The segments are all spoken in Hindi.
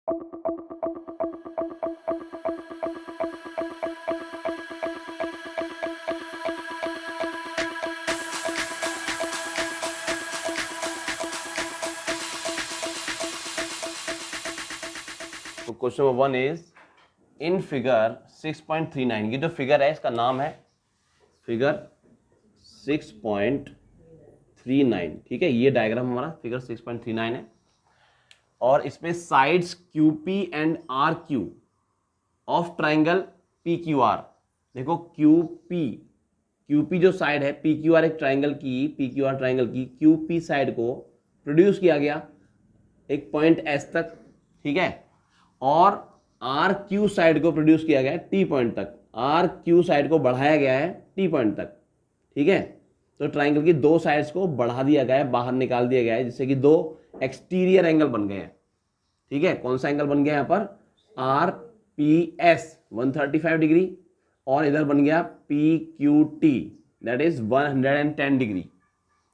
तो question number 1 is in figure 6.39, ये जो फिगर है इसका नाम है फिगर 6.39, ठीक है। ये डायग्राम हमारा फिगर 6.39 है और इसमें sides QP and RQ of triangle PQR। देखो QP जो साइड है, PQR एक ट्राइंगल की, PQR ट्राइंगल की QP साइड को प्रोड्यूस किया गया एक पॉइंट S तक, ठीक है, और RQ साइड को प्रोड्यूस किया गया है T पॉइंट तक। RQ साइड को बढ़ाया गया है T पॉइंट तक, ठीक है। तो ट्राइंगल की दो साइड्स को बढ़ा दिया गया है, बाहर निकाल दिया गया है, जिससे कि दो एक्सटीरियर एंगल बन गए हैं, ठीक है। कौन सा एंगल बन गया यहाँ पर? RPS 135 डिग्री और इधर बन गया PQT दैट इज 110 डिग्री।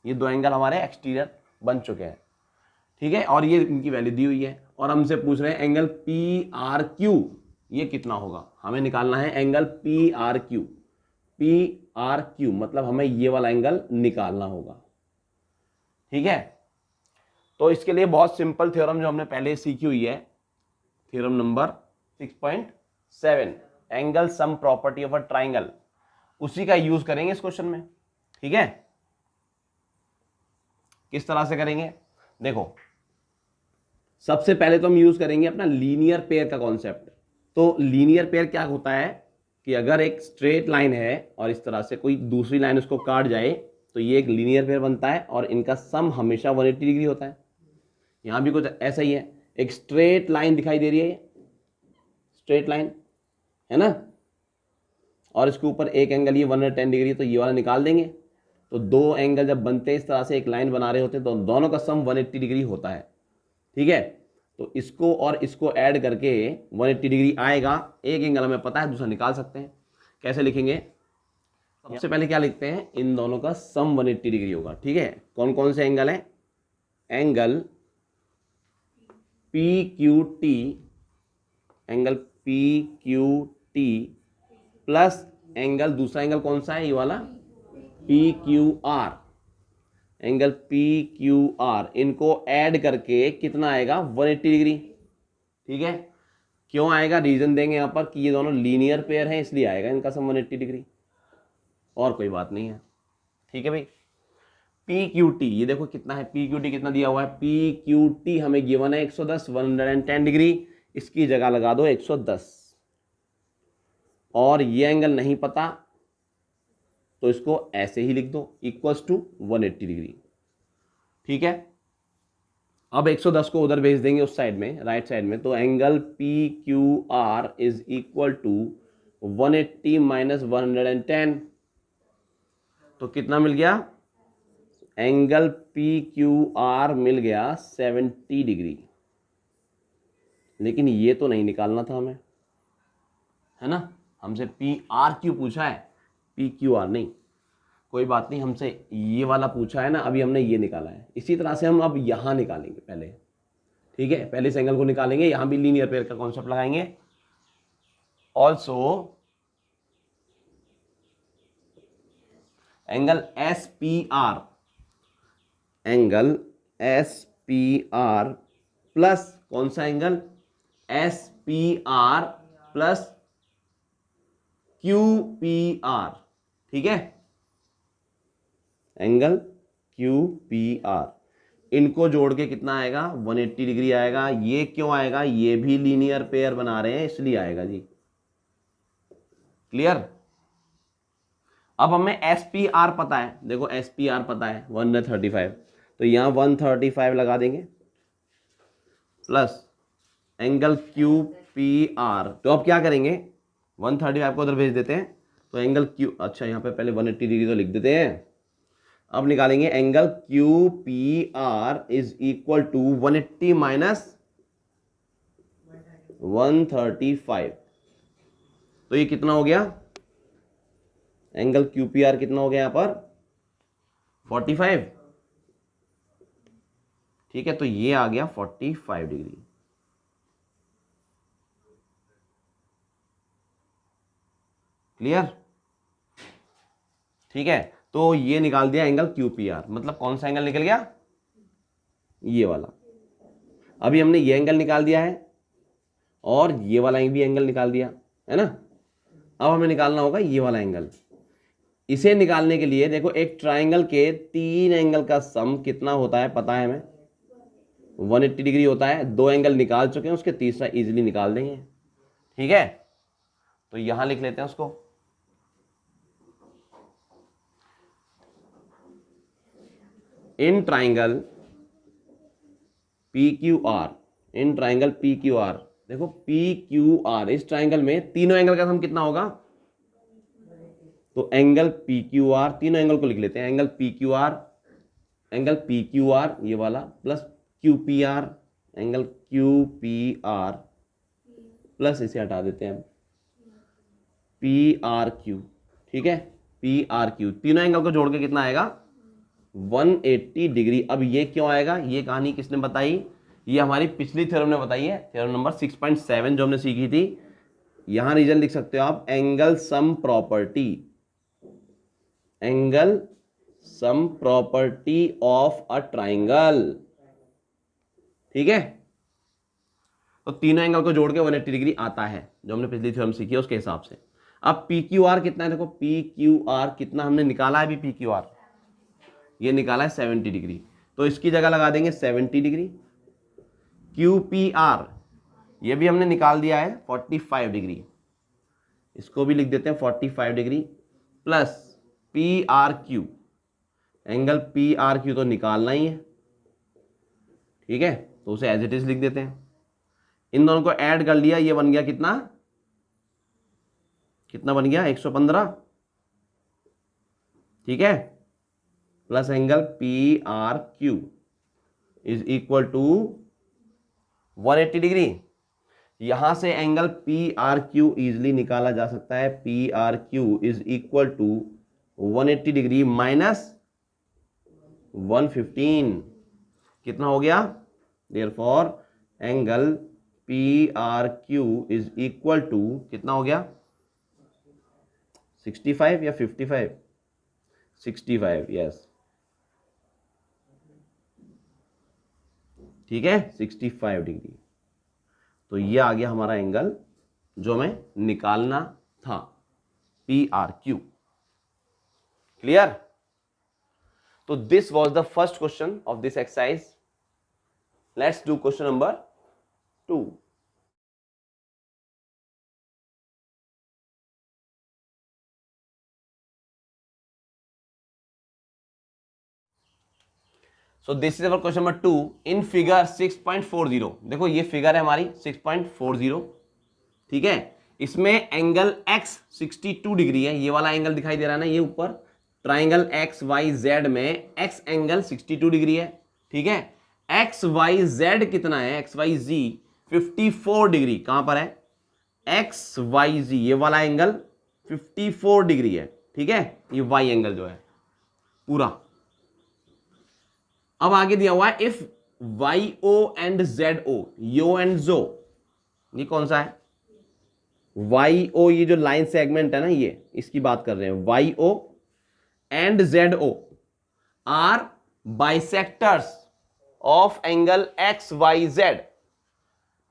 ये दो एंगल हमारे एक्सटीरियर बन चुके हैं, ठीक है। और ये इनकी वैल्यू दी हुई है और हमसे पूछ रहे हैं एंगल PRQ ये कितना होगा। हमें निकालना है एंगल PRQ मतलब हमें ये वाला एंगल निकालना होगा, ठीक है। तो इसके लिए बहुत सिंपल थ्योरम जो हमने पहले सीखी हुई है, theorem number 6.7 angle sum property of a triangle, उसी का यूज करेंगे इस क्वेश्चन में, ठीक है। किस तरह से करेंगे? देखो, सबसे पहले तो हम यूज करेंगे अपना लीनियर पेयर का कॉन्सेप्ट। तो लीनियर पेयर क्या होता है कि अगर एक स्ट्रेट लाइन है और इस तरह से कोई दूसरी लाइन उसको काट जाए तो ये एक लीनियर पेयर बनता है और इनका सम हमेशा 180 डिग्री होता है। यहां भी कुछ ऐसा ही है, एक स्ट्रेट लाइन दिखाई दे रही है, स्ट्रेट लाइन है ना, और इसके ऊपर एक एंगल ये 110 डिग्री, तो ये वाला निकाल देंगे। तो दो एंगल जब बनते हैं इस तरह से एक लाइन बना रहे होते हैं तो दोनों का सम 180 डिग्री होता है, ठीक है। तो इसको और इसको ऐड करके 180 डिग्री आएगा। एक एंगल हमें पता है, दूसरा निकाल सकते हैं। कैसे लिखेंगे? सबसे पहले क्या लिखते हैं, इन दोनों का सम 180 डिग्री होगा, ठीक है। कौन कौन से एंगल है? Angle PQT, angle PQT plus angle, दूसरा एंगल कौन सा है? ये वाला PQR, एंगल PQR, इनको ऐड करके कितना आएगा? 180 डिग्री, ठीक है। क्यों आएगा? रीजन देंगे यहां पर कि ये दोनों लीनियर पेयर हैं, इसलिए आएगा इनका सम 180 डिग्री, और कोई बात नहीं है, ठीक है भाई। PQT ये देखो कितना है, PQT कितना दिया हुआ है? PQT हमें गिवन है 110, 110 डिग्री, इसकी जगह लगा दो 110, और ये एंगल नहीं पता तो इसको ऐसे ही लिख दो, इक्वल्स टू 180 डिग्री, ठीक है। अब 110 को उधर भेज देंगे उस साइड में, राइट साइड में, तो angle PQR is equal to 180 minus 110, तो कितना मिल गया? एंगल PQR मिल गया 70 डिग्री। लेकिन ये तो नहीं निकालना था हमें, है ना, हमसे PRQ पूछा है, PQR नहीं। कोई बात नहीं, हमसे ये वाला पूछा है ना, अभी हमने ये निकाला है। इसी तरह से हम अब यहां निकालेंगे पहले, ठीक है। पहले इस एंगल को निकालेंगे, यहां भी लीनियर पेयर का कॉन्सेप्ट लगाएंगे। Also angle SPR, angle SPR plus कौन सा एंगल? SPR प्लस QPR, ठीक है, एंगल QPR, इनको जोड़ के कितना आएगा? 180 डिग्री आएगा। ये क्यों आएगा? ये भी लीनियर पेयर बना रहे हैं इसलिए आएगा जी, क्लियर। अब हमें SPR पता है, देखो SPR पता है 135, तो यहां 135 लगा देंगे प्लस एंगल QPR। तो अब क्या करेंगे? 135 को उधर भेज देते हैं, तो एंगल Q, अच्छा यहाँ पे पहले 180 डिग्री तो लिख देते हैं। अब निकालेंगे angle QPR is equal to 180 minus 135, तो ये कितना हो गया? एंगल QPR कितना हो गया यहां पर? 45, ठीक है। तो ये आ गया 45 डिग्री, क्लियर? ठीक है, तो ये निकाल दिया एंगल QPR, मतलब कौन सा एंगल निकल गया? ये वाला। अभी हमने ये एंगल निकाल दिया है और ये वाला भी एंगल निकाल दिया है ना। अब हमें निकालना होगा ये वाला एंगल। इसे निकालने के लिए देखो, एक ट्राइंगल के 3 एंगल का सम कितना होता है पता है हमें, 180 डिग्री होता है। 2 एंगल निकाल चुके हैं, उसके तीसरा इजीली निकाल देंगे। ठीक है, तो यहां लिख लेते हैं उसको। In triangle PQR, in triangle PQR, देखो PQR, इस ट्राइंगल में तीनों एंगल का सम कितना होगा? तो एंगल PQR, तीनों एंगल को लिख लेते हैं। एंगल PQR ये वाला plus QPR, angle QPR plus इसे हटा देते हैं PRQ। ठीक है, PRQ, तीनों एंगल को जोड़ के कितना आएगा? 180 डिग्री। अब ये क्यों आएगा? ये कहानी किसने बताई? ये हमारी पिछली थ्योरम ने बताई है, थ्योरम नंबर 6.7 जो हमने सीखी थी। यहां रीजन लिख सकते हो आप, angle sum property, angle sum property of a triangle. ठीक है, तो तीनों एंगल को जोड़ के 180 डिग्री आता है, जो हमने पिछली थ्योरम सीखी है उसके हिसाब से। अब PQR कितना है? देखो PQR कितना हमने निकाला है अभी? PQR ये निकाला है 70 डिग्री, तो इसकी जगह लगा देंगे 70 डिग्री। QPR ये भी हमने निकाल दिया है 45 डिग्री, इसको भी लिख देते हैं 45 degree, plus PRQ, angle PRQ तो निकालना ही है। ठीक है, तो उसे एज इट इज लिख देते हैं। इन दोनों को ऐड कर लिया, ये बन गया कितना? कितना बन गया? 115। ठीक है, plus angle PRQ is equal to 180 degree. यहां से एंगल PRQ इजिली निकाला जा सकता है। PRQ is equal to 180 degree minus 115। कितना हो गया? Therefore angle PRQ is equal to कितना हो गया? 65 या 55? 65, यस। ठीक है, 65 डिग्री। तो ये आ गया हमारा एंगल जो हमें निकालना था, PRQ। क्लियर? तो this was the first question of this exercise. Let's do question number 2। So this is our question number 2 in figure 6.40। देखो ये फिगर है हमारी 6.40। ठीक है, इसमें एंगल x 62 डिग्री है। ये वाला एंगल दिखाई दे रहा है ना, ये ऊपर ट्राइंगल XYZ में x एंगल 62 डिग्री है। ठीक है, XYZ कितना है? XYZ 54 degree. कहां पर है? XYZ ये वाला एंगल 54 डिग्री है। ठीक है, ये y एंगल जो है पूरा। अब आगे दिया हुआ है if YO and ZO, yo and जो, ये कौन सा है? YO, ये जो लाइन सेगमेंट है ना, ये इसकी बात कर रहे हैं। YO and ZO are bisectors of angle XYZ।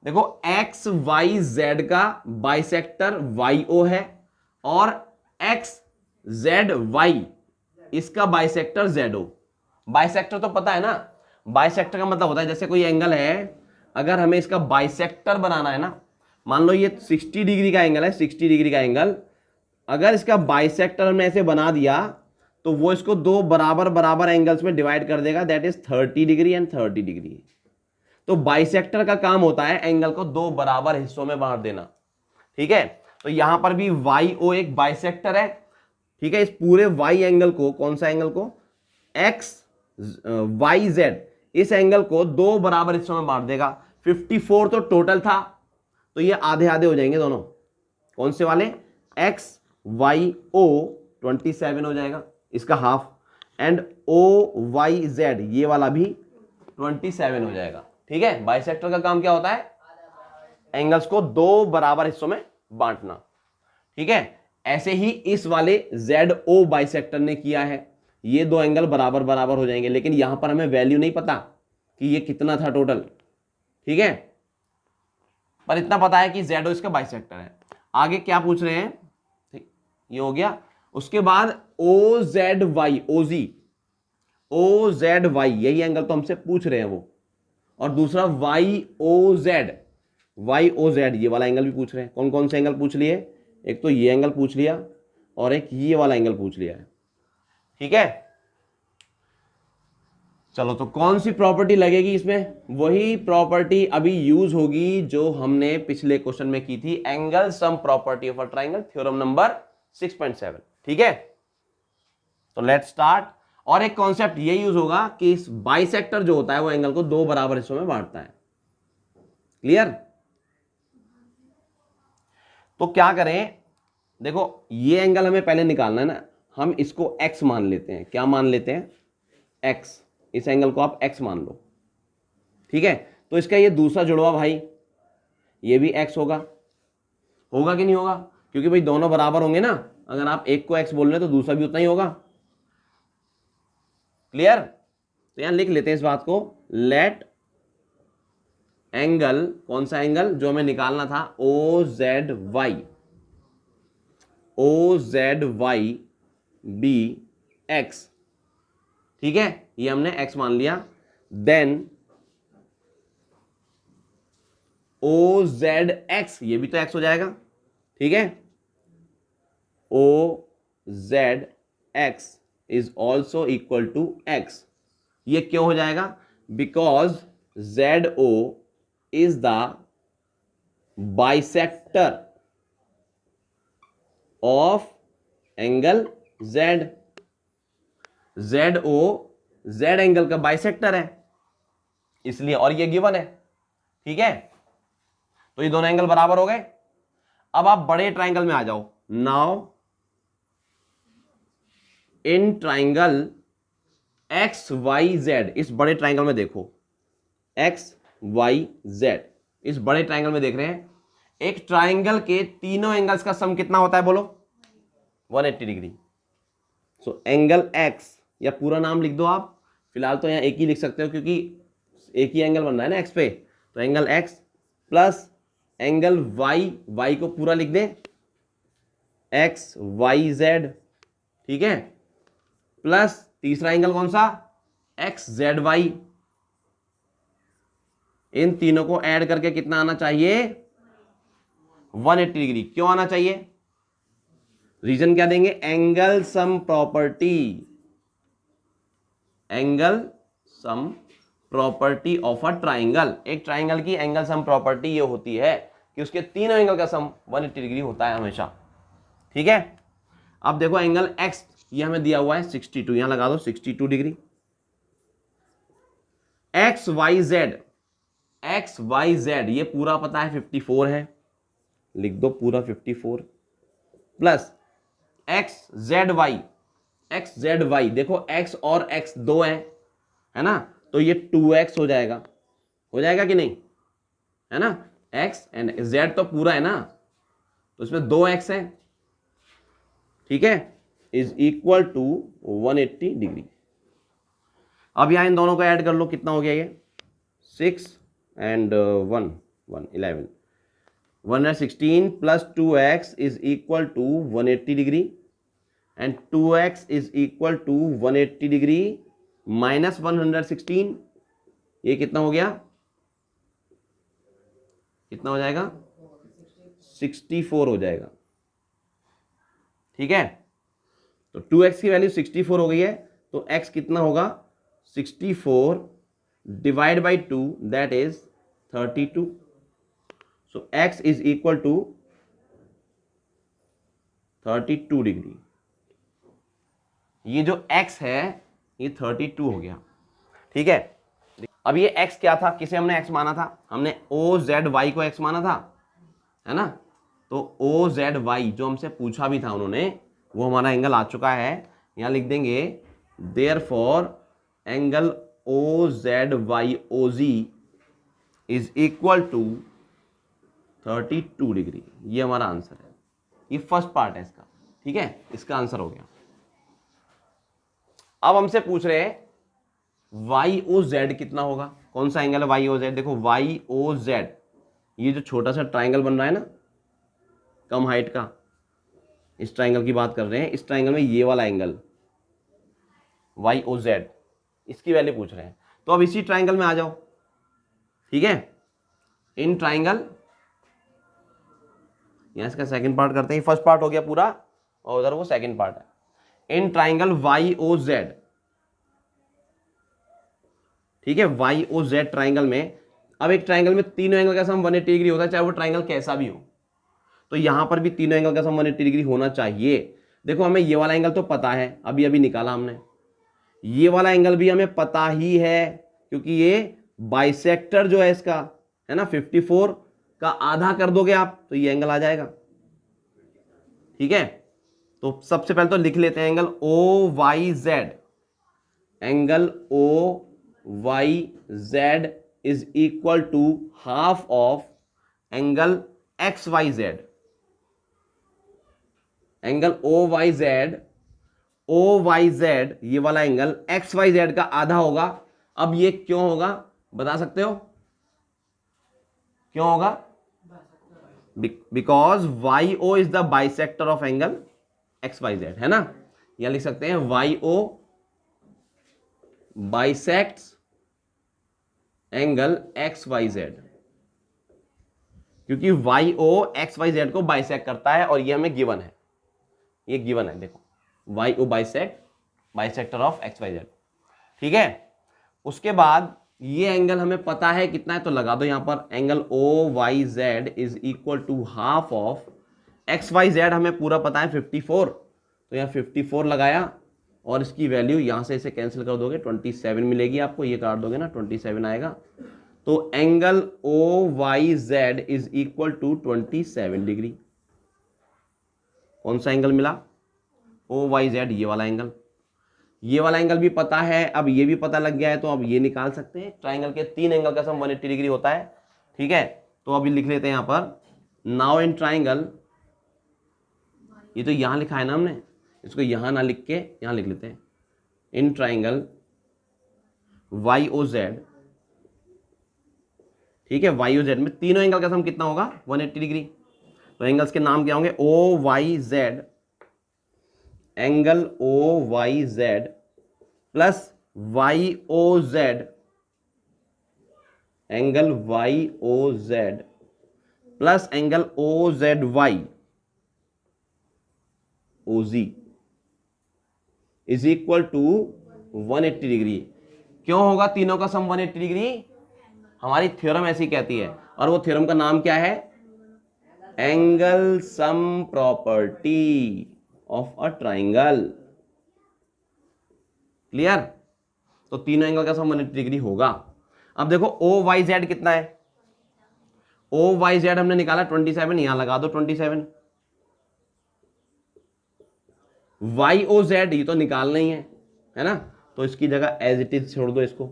देखो XYZ का बाइसेक्टर YO है और XZY इसका बाइसेक्टर ZO। बाइसेक्टर तो पता है ना, बाइसेक्टर का मतलब होता है जैसे कोई एंगल है, अगर हमें इसका बाइसेक्टर बनाना है ना, मान लो ये 60 डिग्री का एंगल है, 60 डिग्री का एंगल, अगर इसका बाइसेक्टर हमने ऐसे बना दिया तो वो इसको 2 बराबर बराबर एंगल्स में डिवाइड कर देगा, that is 30 degree and 30 degree. तो बाइसेक्टर का काम होता है एंगल को 2 बराबर हिस्सों में बांट देना। ठीक है, तो यहां पर भी YO एक बाइसेक्टर है। ठीक है, इस पूरे Y एंगल को, कौन सा एंगल को? XYZ, इस एंगल को 2 बराबर हिस्सों में बांट देगा। 54 तो टोटल था, तो ये आधे आधे हो जाएंगे दोनों। कौन से वाले? XYO 27 हो जाएगा, इसका हाफ, एंड OYZ ये वाला भी 27 हो जाएगा। ठीक है, बाइसेक्टर का काम क्या होता है? एंगल्स को 2 बराबर हिस्सों में बांटना। ठीक है, ऐसे ही इस वाले ZO बाइसेक्टर ने किया है, ये दो एंगल बराबर बराबर हो जाएंगे, लेकिन यहां पर हमें वैल्यू नहीं पता कि ये कितना था टोटल, ठीक है, पर इतना पता है कि ZO इसका बाइसेक्टर है। आगे क्या पूछ रहे हैं, ठीक, ये हो गया। उसके बाद OZY, OZY यही एंगल तो हमसे पूछ रहे हैं वो, और दूसरा YOZ ये वाला एंगल भी पूछ रहे हैं। कौन कौन से एंगल पूछ लिए, एक तो ये एंगल पूछ लिया और एक ये वाला एंगल पूछ लिया है, ठीक है। चलो, तो कौन सी प्रॉपर्टी लगेगी इसमें, वही प्रॉपर्टी अभी यूज होगी जो हमने पिछले क्वेश्चन में की थी, angle sum property of a triangle, theorem number 6.7, ठीक है। तो लेट्स स्टार्ट। और एक कॉन्सेप्ट ये यूज होगा कि इस बाइसेक्टर जो होता है वो एंगल को दो बराबर हिस्सों में बांटता है, क्लियर। तो क्या करें, देखो ये एंगल हमें पहले निकालना है ना, हम इसको x मान लेते हैं। क्या मान लेते हैं, x, इस एंगल को आप x मान लो, ठीक है। तो इसका ये दूसरा जुड़वा भाई, ये भी x होगा कि नहीं होगा, क्योंकि भाई दोनों बराबर होंगे ना, अगर आप एक को x बोल रहे हैं तो दूसरा भी उतना ही होगा, क्लियर। तो यहां लिख लेते हैं इस बात को, लेट एंगल, कौन सा एंगल जो हमें निकालना था, OZY बी x, ठीक है, ये हमने x मान लिया। देन OZX, ये भी तो x हो जाएगा, ठीक है। OZX is also equal to x, ये क्यों हो जाएगा, because ZO is the bisector of angle Z, ZO Z angle का बाइसेक्टर है इसलिए, और ये गिवन है, ठीक है। तो ये दोनों एंगल बराबर हो गए। अब आप बड़े ट्राइंगल में आ जाओ। नाउ इन ट्राइंगल XYZ, इस बड़े ट्राइंगल में देखो, XYZ इस बड़े ट्राइंगल में देख रहे हैं, एक ट्राइंगल के तीनों एंगल्स का सम कितना होता है बोलो, 180 डिग्री। सो एंगल X, या पूरा नाम लिख दो आप, फिलहाल तो यहां एक ही लिख सकते हो क्योंकि एक ही एंगल बन रहा है ना X पे, तो angle X plus angle Y को पूरा लिख दें XYZ, ठीक है, प्लस तीसरा एंगल कौन सा, XZY। इन तीनों को ऐड करके कितना आना चाहिए, 180 डिग्री। क्यों आना चाहिए, रीजन क्या देंगे, angle sum property, angle sum property of a triangle. एक ट्राइंगल की एंगल सम प्रॉपर्टी ये होती है कि उसके तीनों एंगल का सम 180 डिग्री होता है हमेशा, ठीक है। अब देखो एंगल x ये हमें दिया हुआ है 62, यहां लगा दो 62 डिग्री। XYZ ये पूरा पता है 54 है, लिख दो पूरा 54, प्लस XZY देखो x और x दो है ना, तो ये 2x हो जाएगा कि नहीं, है ना, x एंड z तो पूरा है ना, तो इसमें 2x है, ठीक है, इज इक्वल टू 180 डिग्री। अब यहां इन दोनों को ऐड कर लो, कितना हो गया ये, 6 and 1 11 116 plus 2x is equal to 180 degree, and 2x is equal to 180 degree minus 116, ये कितना हो गया, कितना हो जाएगा, 64 हो जाएगा, ठीक है। तो 2x की वैल्यू 64 हो गई है, तो x कितना होगा, 64 divide by 2 that is 32। So x is equal to 32 degree. ये जो x है ये 32 हो गया, ठीक है। अब ये x क्या था, किसे हमने x माना था, हमने OZY को x माना था, है ना। तो OZY जो हमसे पूछा भी था उन्होंने, वो हमारा एंगल आ चुका है। यहां लिख देंगे therefore angle OZYOZ is equal to 32 degree. ये हमारा आंसर है, ये फर्स्ट पार्ट है इसका। ठीक है, इसका आंसर हो गया। अब हमसे पूछ रहे हैं वाई ओ जेड कितना होगा, कौन सा एंगल है वाई ओ जेड। देखो वाई ओ जेड, ये जो छोटा सा ट्राइंगल बन रहा है ना कम हाइट का, इस ट्राइंगल की बात कर रहे हैं, इस ट्राइंगल में ये वाला एंगल वाई ओ जेड, इसकी वैल्यू पूछ रहे हैं। तो अब इसी ट्राइंगल में आ जाओ, ठीक है, इन ट्राइंगल, यहां इसका सेकंड पार्ट करते हैं, फर्स्ट पार्ट हो गया पूरा और उधर वो सेकंड पार्ट है। In triangle Y O Z, ठीक है, वाई ओ जेड ट्राइंगल में, अब एक ट्राइंगल में तीनों एंगल का सम 180 डिग्री होता है, चाहे वो ट्राइंगल कैसा भी हो, तो यहां पर भी तीनों एंगल का सम 180 डिग्री होना चाहिए। देखो हमें ये वाला एंगल तो पता है, अभी अभी निकाला हमने, ये वाला एंगल भी हमें पता ही है क्योंकि ये बाइसेक्टर जो है इसका, है ना, 54 का आधा कर दोगे आप तो ये एंगल आ जाएगा, ठीक है। तो सबसे पहले तो लिख लेते हैं angle O Y Z, angle O Y Z is equal to half of angle X Y Z. Angle O Y Z ये वाला एंगल एक्स वाई जेड का आधा होगा। अब ये क्यों होगा बता सकते हो, क्यों होगा? Because Y O is the bisector of angle X Y Z, है ना। यहां लिख सकते हैं Y O bisects angle X Y Z, क्योंकि Y O X Y Z को बाइसेक्ट करता है और ये हमें गिवन है, ये गिवन है, देखो Y O bisector of X Y Z, ठीक है। उसके बाद ये एंगल हमें पता है कितना है, तो लगा दो यहां पर angle O Y Z is equal to half of X Y Z, हमें पूरा पता है 54, तो यहां 54 लगाया और इसकी वैल्यू यहां से इसे कैंसिल कर दोगे 27 मिलेगी आपको, ये काट दोगे ना 27 आएगा, तो angle O Y Z is equal to 27 degree. कौन सा एंगल मिला? ओ वाई जेड, ये वाला एंगल, ये वाला एंगल भी पता है, अब ये भी पता लग गया है, तो अब ये निकाल सकते हैं। ट्राइंगल के तीन एंगल का सम 180 डिग्री होता है, ठीक है। तो अभी लिख लेते हैं यहां पर, नाउ इन ट्राइंगल, ये तो यहां लिखा है ना हमने, इसको यहां ना लिख के यहां लिख लेते हैं, in triangle Y O Z, ठीक है, वाई ओ जेड में तीनों एंगल का सम कितना होगा 180 डिग्री। तो एंगल्स के नाम क्या होंगे, O Y Z, angle O Y Z plus Y O Z, angle Y O Z plus angle O Z Y O G is equal to 180 degree. क्यों होगा तीनों का सम 180 डिग्री? हमारी थ्योरम ऐसी कहती है, और वो थ्योरम का नाम क्या है? Angle sum property of a triangle. Clear? तो तीनों एंगल का सम 180 डिग्री होगा। अब देखो ओ वाई जेड कितना है, ओ वाई जेड हमने निकाला 27, यहां लगा दो 27। वाई ओ जेड ये तो निकालना ही है ना, तो इसकी जगह एज इट इज छोड़ दो इसको,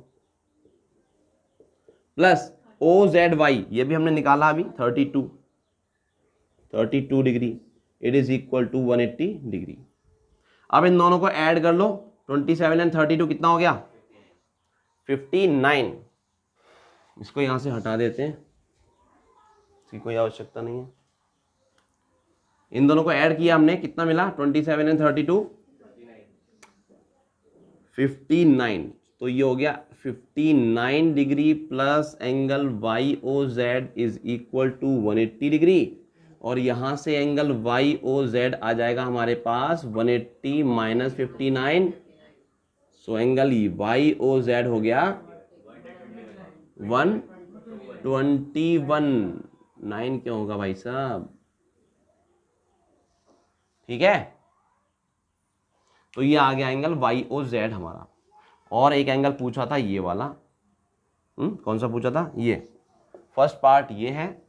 प्लस ओ जेड वाई ये भी हमने निकाला अभी 32 degree, it is equal to 180 degree. अब इन दोनों को ऐड कर लो, 27 एंड 32 कितना हो गया 59। इसको यहां से हटा देते हैं, इसकी कोई आवश्यकता नहीं है। इन दोनों को ऐड किया हमने, कितना मिला 27 एंड 32 59, तो ये हो गया 59 degree plus angle Y O Z is equal to 180 degree, और यहां से एंगल वाई ओ जेड आ जाएगा हमारे पास 180 minus 59, so angle Y O Z हो गया 121, 9 क्यों होगा भाई साहब, ठीक है। तो ये आ गया एंगल वाई ओ जेड हमारा। और एक एंगल पूछा था ये वाला, कौन सा पूछा था? ये फर्स्ट पार्ट ये है,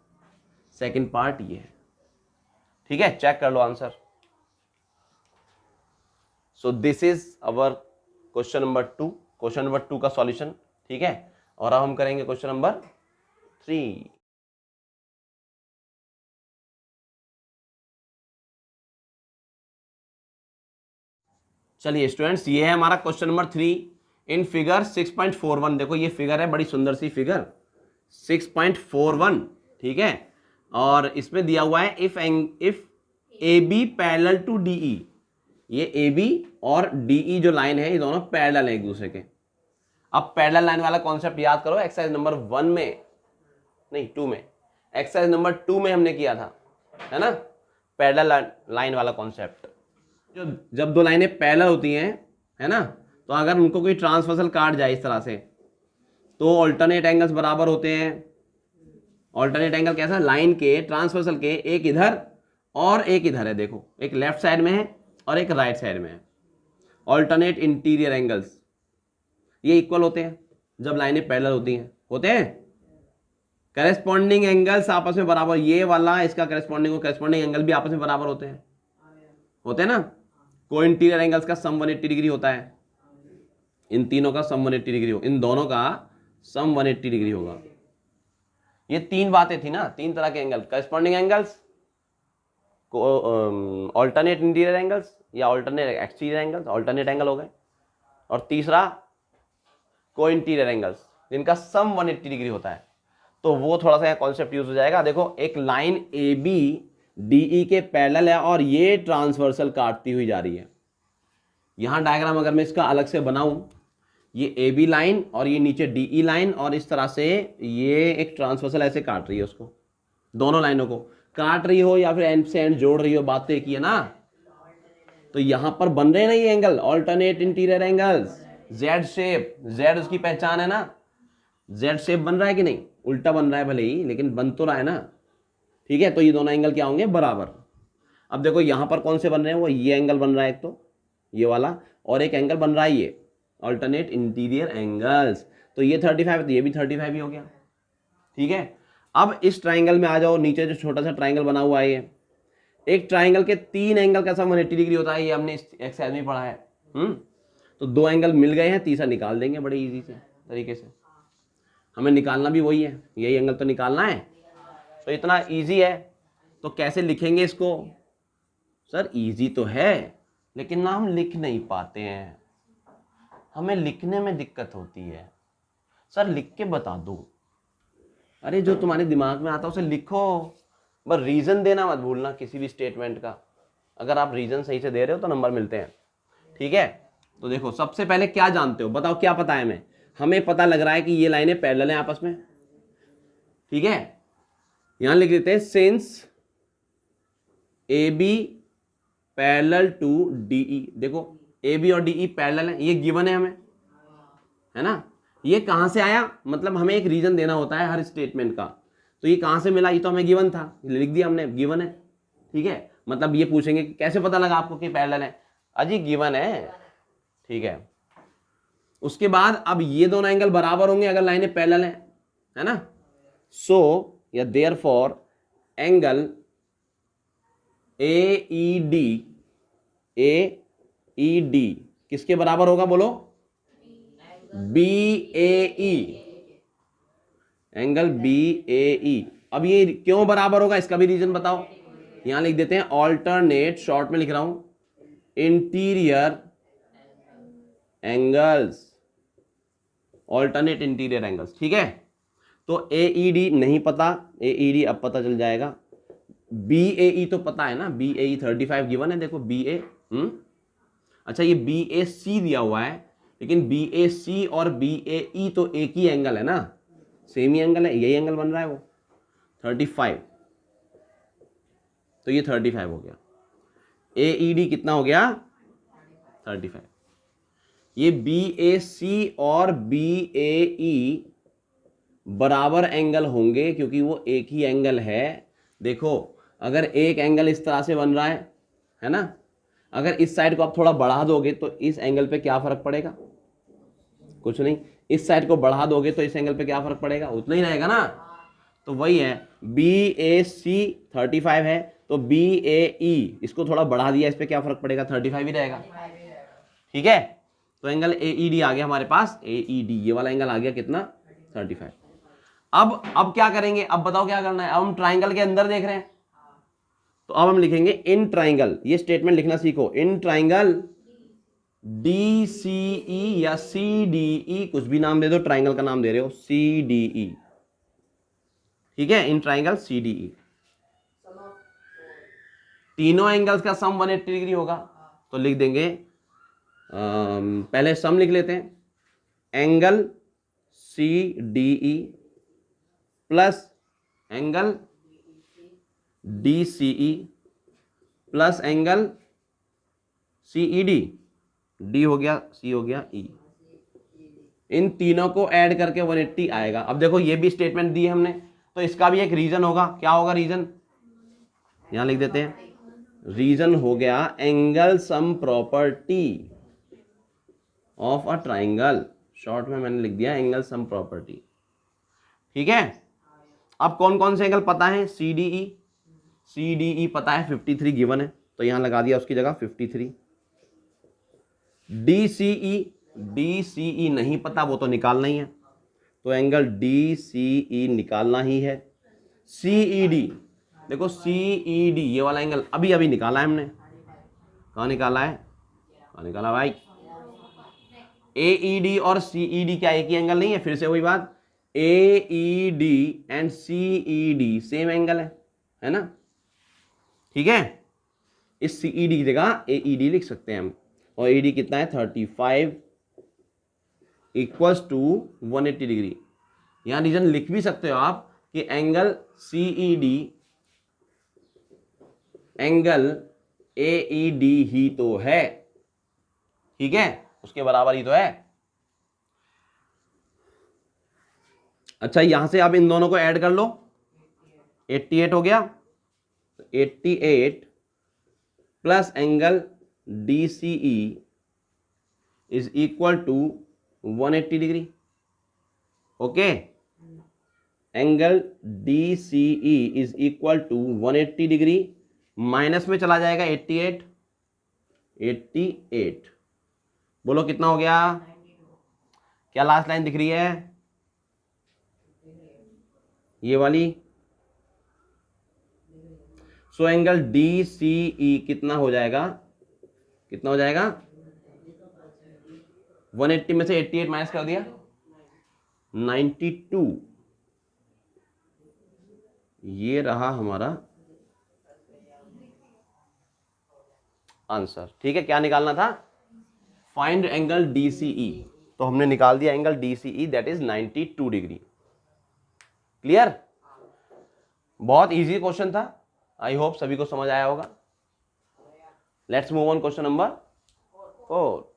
सेकंड पार्ट ये है, ठीक है। चेक कर लो answer. So this is our question number 2, question number 2 का सॉल्यूशन, ठीक है। और अब हम करेंगे क्वेश्चन नंबर 3। चलिए स्टूडेंट्स, ये है हमारा क्वेश्चन नंबर 3 इन फिगर 6.41। देखो ये फिगर है, बड़ी सुंदर सी फिगर 6.41, ठीक है। और इसमें दिया हुआ है if A B parallel to D E, ये ए बी और डीई जो लाइन है ये दोनों पैरेलल है एक दूसरे के। अब पैरेलल लाइन वाला कॉन्सेप्ट याद करो, एक्सरसाइज नंबर 1 में, नहीं 2 में, एक्सरसाइज नंबर 2 में हमने किया था, है ना, पैरेलल लाइन वाला कॉन्सेप्ट। जो जब दो लाइनें पैरेलल होती हैं, है ना, तो अगर उनको कोई ट्रांसवर्सल काट जाए इस तरह से, तो ऑल्टरनेट एंगल्स बराबर होते हैं। ऑल्टरनेट एंगल कैसा, लाइन के ट्रांसवर्सल के एक इधर और एक इधर है, देखो एक लेफ्ट साइड में है और एक राइट साइड में है। ऑल्टरनेट इंटीरियर एंगल्स ये इक्वल होते हैं जब लाइनें पैरेलल होते हैं। करेस्पॉन्डिंग एंगल्स आपस में बराबर, ये वाला इसका करेस्पॉन्डिंग एंगल भी आपस में बराबर होते हैं ना। को इंटीरियर एंगल्स का सम 180 डिग्री होता है, इन तीनों का सम 180 डिग्री हो, इन दोनों का सम 180 डिग्री होगा। ये 3 बातें थी ना, 3 तरह के angle, corresponding angles, alternate interior angles या alternate exterior angles, alternate angle हो गए, और तीसरा को इंटीरियर एंगल्स जिनका सम 180 डिग्री होता है। तो वो थोड़ा सा कॉन्सेप्ट यूज हो जाएगा। देखो एक लाइन ए बी डीई के पैरेलल है और ये ट्रांसवर्सल काटती हुई जा रही है। यहां डायग्राम अगर मैं इसका अलग से बनाऊं, ये ए बी लाइन और ये नीचे डीई लाइन, और इस तरह से ये एक ट्रांसवर्सल ऐसे काट रही है, उसको दोनों लाइनों को काट रही हो या फिर एंड से एंड जोड़ रही हो, बात तो एक ही है ना। तो यहां पर बन रहे हैं ना ये angle, alternate interior angles, Z shape, Z उसकी पहचान है ना, जेड शेप बन रहा है कि नहीं, उल्टा बन रहा है भले ही, लेकिन बन तो रहा है ना, ठीक है। तो ये दोनों एंगल क्या होंगे, बराबर। अब देखो यहां पर कौन से बन रहे हैं, वो ये एंगल बन रहा है एक तो ये वाला, और एक एंगल बन रहा है ये ऑल्टरनेट इंटीरियर एंगल्स। तो ये 35 तो ये भी 35 ही हो गया, ठीक है। अब इस ट्राइंगल में आ जाओ, नीचे जो छोटा सा ट्राइंगल बना हुआ है, ये एक ट्राइंगल के 3 एंगल का सम 180 डिग्री होता है, ये हमने एक्सरसाइज में पढ़ा है। तो 2 एंगल मिल गए हैं, तीसरा निकाल देंगे बड़े इजी से तरीके से। हमें निकालना भी वही है, यही एंगल तो निकालना है। तो इतना इजी है, तो कैसे लिखेंगे इसको, सर इजी तो है लेकिन ना हम लिख नहीं पाते हैं, हमें लिखने में दिक्कत होती है। सर लिख के बता दो, अरे जो तुम्हारे दिमाग में आता है उसे लिखो, बस रीजन देना मत भूलना किसी भी स्टेटमेंट का। अगर आप रीजन सही से दे रहे हो तो नंबर मिलते हैं, ठीक है। तो देखो सबसे पहले क्या जानते हो, बताओ क्या पता है हमें पता लग रहा है कि ये लाइनें पैरेलल हैं आपस में, ठीक है। यहां लिख देते हैं since A B parallel to D E. देखो ए बी और डीई पैरेलल है, ये गिवन है हमें, है ना। ये कहां से आया, मतलब हमें एक रीजन देना होता है हर स्टेटमेंट का। तो ये कहां से मिला, ये तो हमें गिवन था, लिख दिया हमने, गिवन है, ठीक है। मतलब ये पूछेंगे कि कैसे पता लगा आपको कि पैरेलल है, अजी गिवन है, ठीक है। उसके बाद अब ये दोनों एंगल बराबर होंगे अगर लाइनें पैरेलल है ना। सो या therefore angle A E D किसके बराबर होगा, बोलो, बी ए ई, एंगल बी ए ई। अब ये क्यों बराबर होगा, इसका भी रीजन बताओ। यहां लिख देते हैं ऑल्टरनेट, शॉर्ट में लिख रहा हूं, interior angles, alternate interior angles, ठीक है। तो ए ई डी नहीं पता, ए ई डी अब पता चल जाएगा। बी ए ई तो पता है ना, बी ए ई 35 गिवन है, देखो बी ए, अच्छा ये बी ए सी दिया हुआ है, लेकिन बी ए सी और बी ए ई तो एक ही एंगल है ना, सेम ही एंगल है, यही एंगल बन रहा है वो 35, तो ये 35 हो गया। ए ई डी कितना हो गया, 35। ये बी ए सी और बी ए ई बराबर एंगल होंगे क्योंकि वो एक ही एंगल है। देखो अगर एक एंगल इस तरह से बन रहा है ना, अगर इस साइड को आप थोड़ा बढ़ा दोगे तो इस एंगल पे क्या फर्क पड़ेगा, कुछ नहीं। इस साइड को बढ़ा दोगे तो इस एंगल पे क्या फर्क पड़ेगा, उतना ही रहेगा ना। तो वही है, बी ए सी 35 है, तो बी ए ई इसको थोड़ा बढ़ा दिया, इस पे क्या फर्क पड़ेगा, 35 ही रहेगा, ठीक है। तो एंगल ए ई डी आ गया हमारे पास, ए ई डी ये वाला एंगल आ गया कितना, 35। अब क्या करेंगे, अब बताओ क्या करना है। अब हम ट्राइंगल के अंदर देख रहे हैं, तो अब हम लिखेंगे इन ट्राइंगल, ये स्टेटमेंट लिखना सीखो, इन ट्राइंगल डी सी ई या सी डी ई, कुछ भी नाम दे दो, ट्राइंगल का नाम दे रहे हो सी डी ई, ठीक है, इन ट्राइंगल सी डी ई तीनों एंगल्स का सम 180 डिग्री होगा। तो लिख देंगे, पहले सम लिख लेते हैं, angle C D E plus angle D C E plus angle C E D, D हो गया, सी हो गया, ई, इन तीनों को ऐड करके 180 आएगा। अब देखो ये भी स्टेटमेंट दी है हमने, तो इसका भी एक रीजन होगा। क्या होगा रीजन? यहां लिख देते हैं, रीजन हो गया angle sum property of a triangle, short में मैंने लिख दिया एंगल सम प्रॉपर्टी, ठीक है। अब कौन कौन से एंगल पता है? सी डी ई, सी डी ई पता है, 53 गिवन है, तो यहां लगा दिया उसकी जगह 53। D C E, D C ई नहीं पता, वो तो निकालना ही है, तो एंगल डी सी ई निकालना ही है। सी ई डी, देखो सी ई डी ये वाला एंगल अभी अभी निकाला है हमने, कहाँ निकाला है, कहाँ निकाला भाई? ए ई डी और सी ई डी क्या एक ही एंगल नहीं है? फिर से वही बात, A E D and C E D same angle है ना, ठीक है। इस सी ई डी की जगह ए ई डी लिख सकते हैं हम, और ए डी कितना है 35 इक्वल्स टू 180 डिग्री। यहां रीजन लिख भी सकते हो आप कि angle C E D angle A E D ही तो है, ठीक है, उसके बराबर ही तो है। अच्छा यहां से आप इन दोनों को ऐड कर लो, 88 हो गया, 88 plus angle D C E is equal to 180 degree, okay. Angle D C E is equal to 180 degree, minus में चला जाएगा 88, 88 बोलो कितना हो गया? क्या लास्ट लाइन दिख रही है? ये वाली। सो एंगल डी सी ई कितना हो जाएगा? कितना हो जाएगा? 180 में से 88 माइनस कर दिया, 92। ये रहा हमारा आंसर, ठीक है। क्या निकालना था? Find angle D C E, तो हमने निकाल दिया angle D C E, that is 92 degree. Clear? बहुत इजी क्वेश्चन था, आई होप सभी को समझ आया होगा। Let's move on question number 4।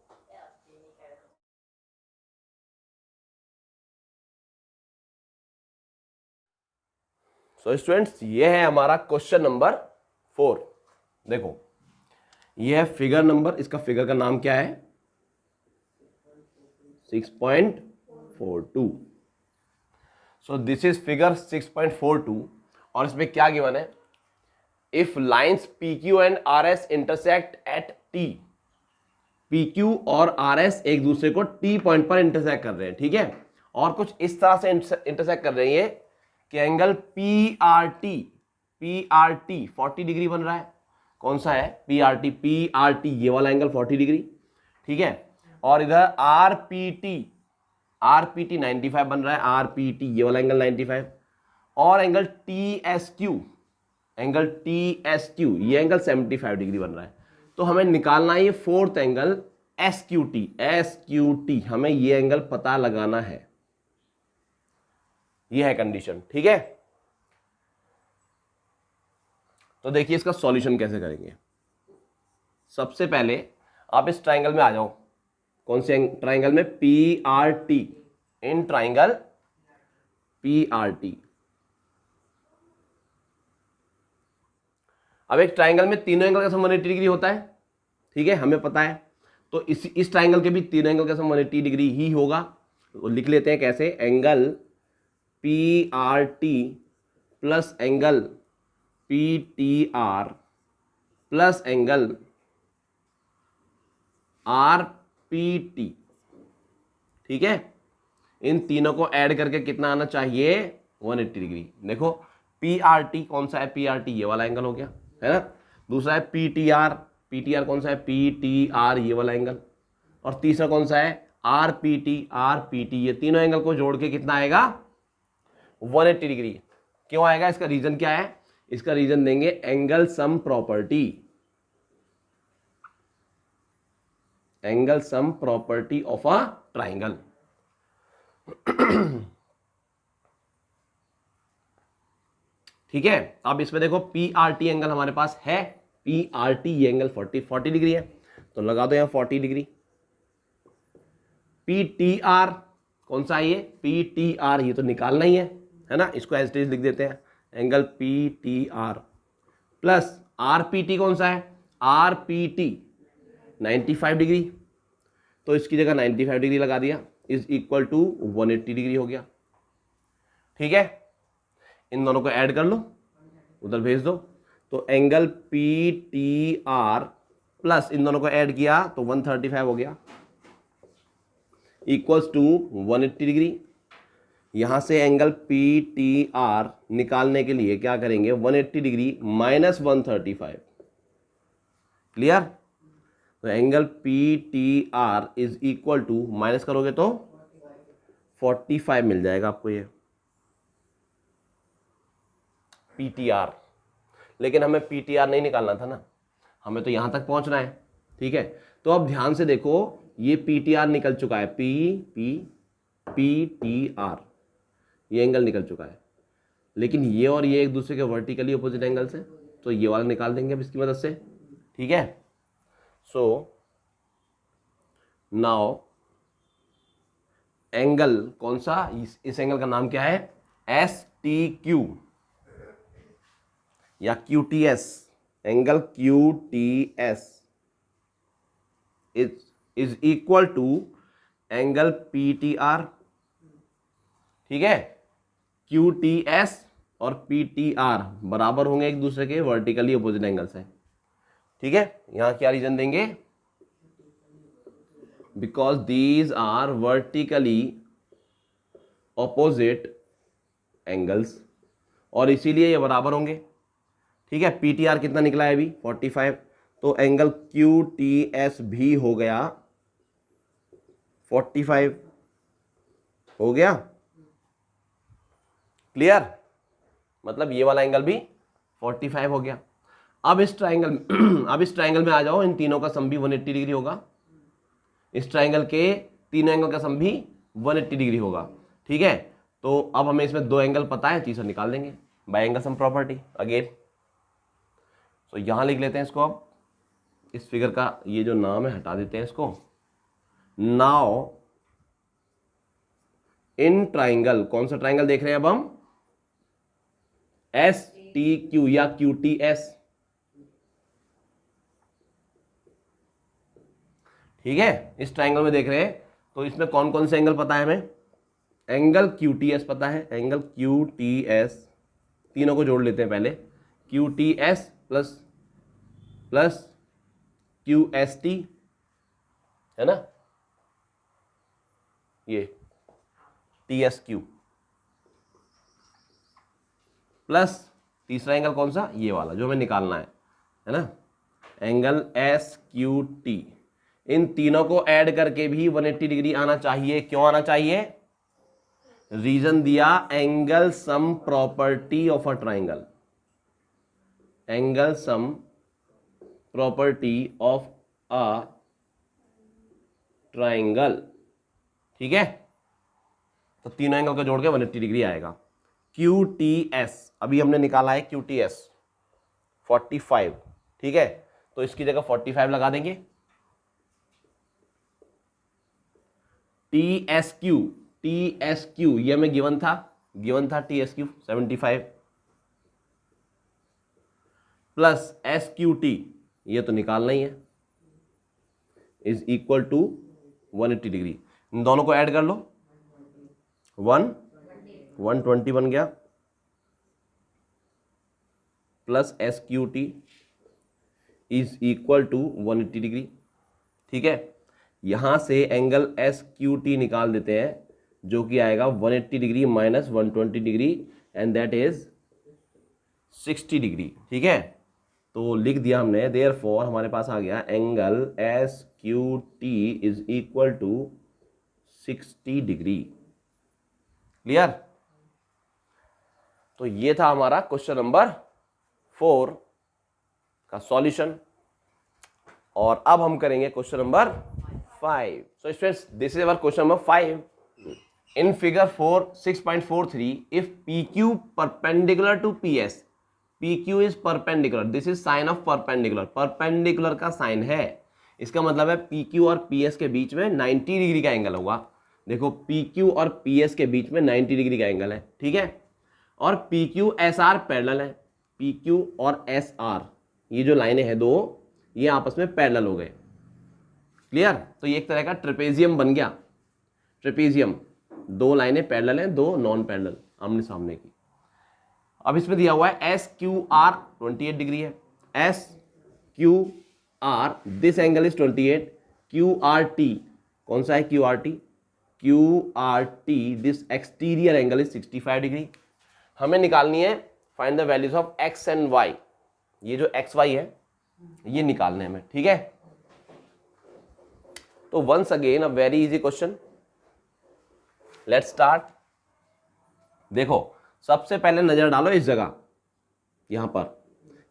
So students ये है हमारा क्वेश्चन नंबर 4। देखो ये है फिगर नंबर, इसका फिगर का नाम क्या है? 6.42। सो दिस इज फिगर 6.42 और इसमें क्या गिवन है? If lines P Q and R S intersect at T, P Q और आर एस एक दूसरे को टी पॉइंट पर इंटरसेक्ट कर रहे हैं, ठीक है, और कुछ इस तरह से इंटरसेक्ट कर रही है कि angle P R T 40 degree बन रहा है। कौन सा है? पी आर टी ये वाला एंगल 40 डिग्री, ठीक है, और इधर आर पी टी 95 बन रहा है, आर पी टी ये वाला एंगल 95, और एंगल टी एस क्यू ये एंगल 75 डिग्री बन रहा है। तो हमें निकालना है ये fourth angle S Q T, हमें ये एंगल पता लगाना है, ये है कंडीशन, ठीक है। तो देखिए इसका सॉल्यूशन कैसे करेंगे। सबसे पहले आप इस ट्राइंगल में आ जाओ। कौन से ट्राइंगल में? पी आर टी, इन ट्राइंगल पी आर टी। अब एक ट्राइंगल में तीनों एंगल का सम 180 डिग्री होता है, ठीक है, हमें पता है। तो इस ट्राइंगल के भी तीनों एंगल का सम 180 डिग्री ही होगा। तो लिख लेते हैं कैसे? Angle P R T plus angle P T R plus angle R P T, ठीक है। इन तीनों को ऐड करके कितना आना चाहिए? 180 डिग्री। देखो पी आर टी कौन सा है? पी आर टी ये वाला एंगल हो गया, है ना। दूसरा है पी टी आर कौन सा है? पी टी आर ये वाला एंगल। और तीसरा कौन सा है, R P T, R P T. ये तीनों एंगल को जोड़ के कितना आएगा, 180 डिग्री। क्यों आएगा, इसका रीजन क्या है, इसका रीजन देंगे angle sum property, angle sum property of a triangle. ठीक है, अब इसमें देखो पी आर टी एंगल हमारे पास है, पी आर टी ये एंगल 40 डिग्री है, तो लगा दो यहां 40 डिग्री। पी टी आर कौन सा है, ये पी टी आर, ये तो निकालना ही है ना, इसको एज इट इज लिख देते हैं, angle P T R plus R P T कौन सा है, आर पी टी 95 डिग्री, तो इसकी जगह 95 डिग्री लगा दिया, इज इक्वल टू 180 डिग्री हो गया। ठीक है, इन दोनों को ऐड कर लो, उधर भेज दो, तो angle P T R plus इन दोनों को ऐड किया तो 135 हो गया, इक्वल्स टू 180 डिग्री। यहां से एंगल पी टी आर निकालने के लिए क्या करेंगे, 180 डिग्री माइनस 135, क्लियर। तो angle P T R is equal to, minus करोगे तो 45 मिल जाएगा आपको ये पी टी आर। लेकिन हमें पी टी आर नहीं निकालना था ना, हमें तो यहां तक पहुंचना है। ठीक है, तो अब ध्यान से देखो, ये पी टी आर निकल चुका है, पी टी आर, ये एंगल निकल चुका है, लेकिन ये और ये एक दूसरे के वर्टिकली अपोजिट एंगल्स हैं, तो ये वाला निकाल देंगे अब इसकी मदद से। ठीक है, सो नाउ एंगल कौन सा, इस एंगल का नाम क्या है, एस टी क्यू या Q T S, angle Q T S is equal to angle P T R. ठीक है, क्यू टी एस और पी टी आर बराबर होंगे एक दूसरे के, वर्टिकली अपोजिट एंगल्स हैं। ठीक है, यहां क्या रीजन देंगे, because these are vertically opposite angles, और इसीलिए ये बराबर होंगे। ठीक है, पी टी आर कितना निकला है अभी, 45, तो एंगल क्यू टी एस भी हो गया 45, हो गया क्लियर, मतलब ये वाला एंगल भी 45 हो गया। अब इस ट्राइंगल में आ जाओ, इन तीनों का सम भी 180 डिग्री होगा, इस ट्राइंगल के तीनों एंगल का सम भी 180 डिग्री होगा। ठीक है, तो अब हमें इसमें दो एंगल पता है, तीसरा निकाल देंगे bye angle sum property again. तो यहां लिख लेते हैं इसको, अब इस फिगर का ये जो नाम है हटा देते हैं इसको। नाउ इन ट्राइंगल, कौन सा ट्राइंगल देख रहे हैं अब हम, एस टी क्यू या क्यू टी एस। ठीक है, इस ट्राइंगल में देख रहे हैं, तो इसमें कौन कौन से एंगल पता है हमें, एंगल क्यू टी एस पता है, एंगल क्यू टी एस, तीनों को जोड़ लेते हैं पहले, Q T S plus Q S T, है ना, ये टी एस क्यू, प्लस तीसरा एंगल कौन सा, ये वाला जो हमें निकालना है ना, एंगल एस क्यू टी। इन तीनों को ऐड करके भी 180 डिग्री आना चाहिए। क्यों आना चाहिए, रीजन दिया angle sum property of a triangle, angle sum property of a triangle. ठीक है, तो तीनों एंगल को जोड़ के 180 डिग्री आएगा। क्यू टी एस अभी हमने निकाला है, क्यू टी एस 45। ठीक है, तो इसकी जगह 45 लगा देंगे। टी एस क्यू ये हमें गिवन था T S Q 75 plus S Q T, ये तो निकालना ही है, इज इक्वल टू 180 डिग्री। इन दोनों को ऐड कर लो, 120 बन गया, plus S Q T is equal to 180 degree. ठीक है, यहां से एंगल एस क्यू टी निकाल देते हैं, जो कि आएगा 180 degree minus 120 degree, and that is 60 degree. ठीक है, तो लिख दिया हमने, देयरफॉर हमारे पास आ गया angle S Q T is equal to 60 degree. Clear? तो ये था हमारा क्वेश्चन नंबर 4 का सॉल्यूशन। और अब हम करेंगे question number 5। So students, this is our question number 5। In figure 6.43 if PQ perpendicular to PS, PQ is perpendicular, this is sign of perpendicular, perpendicular का साइन है, इसका मतलब है PQ और PS के बीच में 90 डिग्री का एंगल होगा। देखो PQ और PS के बीच में 90 डिग्री का एंगल है, ठीक है, और PQ SR पैरेलल है, PQ और SR ये जो लाइनें हैं दो, ये आपस में पैरेलल हो गए। क्लियर? तो ये एक तरह का ट्रेपेजियम बन गया। ट्रेपेजियम, दो लाइनें पैरेलल हैं, दो नॉन पैरेलल आमने सामने की। अब इसमें दिया हुआ है SQR 28 डिग्री है, SQR this angle is 28, QRT कौन सा है QRT? QRT this exterior angle is 65 degree. हमें निकालनी है find the values of x and y, ये जो XY है ये निकालने हमें, ठीक है। तो once again a very easy question, let's start. देखो सबसे पहले नजर डालो इस जगह, यहां पर,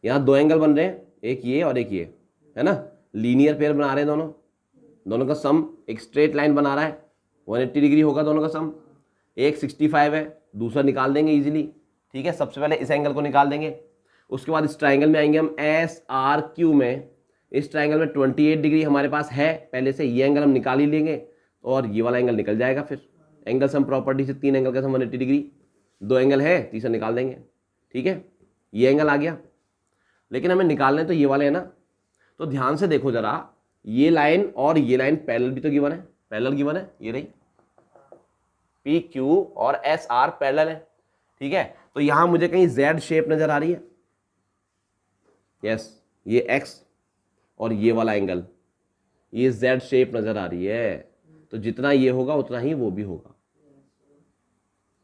यहां दो एंगल बन रहे हैं, एक ये और एक ये, है ना, लीनियर पेयर बना रहे हैं दोनों, दोनों का सम एक स्ट्रेट लाइन बना रहा है, 180 डिग्री होगा दोनों का सम। एक 65 है, दूसरा निकाल देंगे इजीली, ठीक है। सबसे पहले इस एंगल को निकाल देंगे, उसके बाद इस ट्राइंगल में आएंगे हम SRQ में। इस ट्राइंगल में 28 डिग्री हमारे पास है पहले से, ये एंगल हम निकाल ही लेंगे और ये वाला एंगल निकल जाएगा। फिर एंगल सम प्रॉपर्टी से तीन एंगल का सम 180 डिग्री, दो एंगल है, तीसरा निकाल देंगे, ठीक है। ये एंगल आ गया, लेकिन हमें निकालने तो ये वाले है ना। तो ध्यान से देखो जरा, ये लाइन और ये लाइन पैरेलल भी तो गिवन है, पैरेलल गिवन है, ये रही PQ और SR पैरेलल है, ठीक है। तो यहां मुझे कहीं Z शेप नजर आ रही है, यस, ये X और ये वाला एंगल, ये Z शेप नजर आ रही है। तो जितना ये होगा उतना ही वो भी होगा।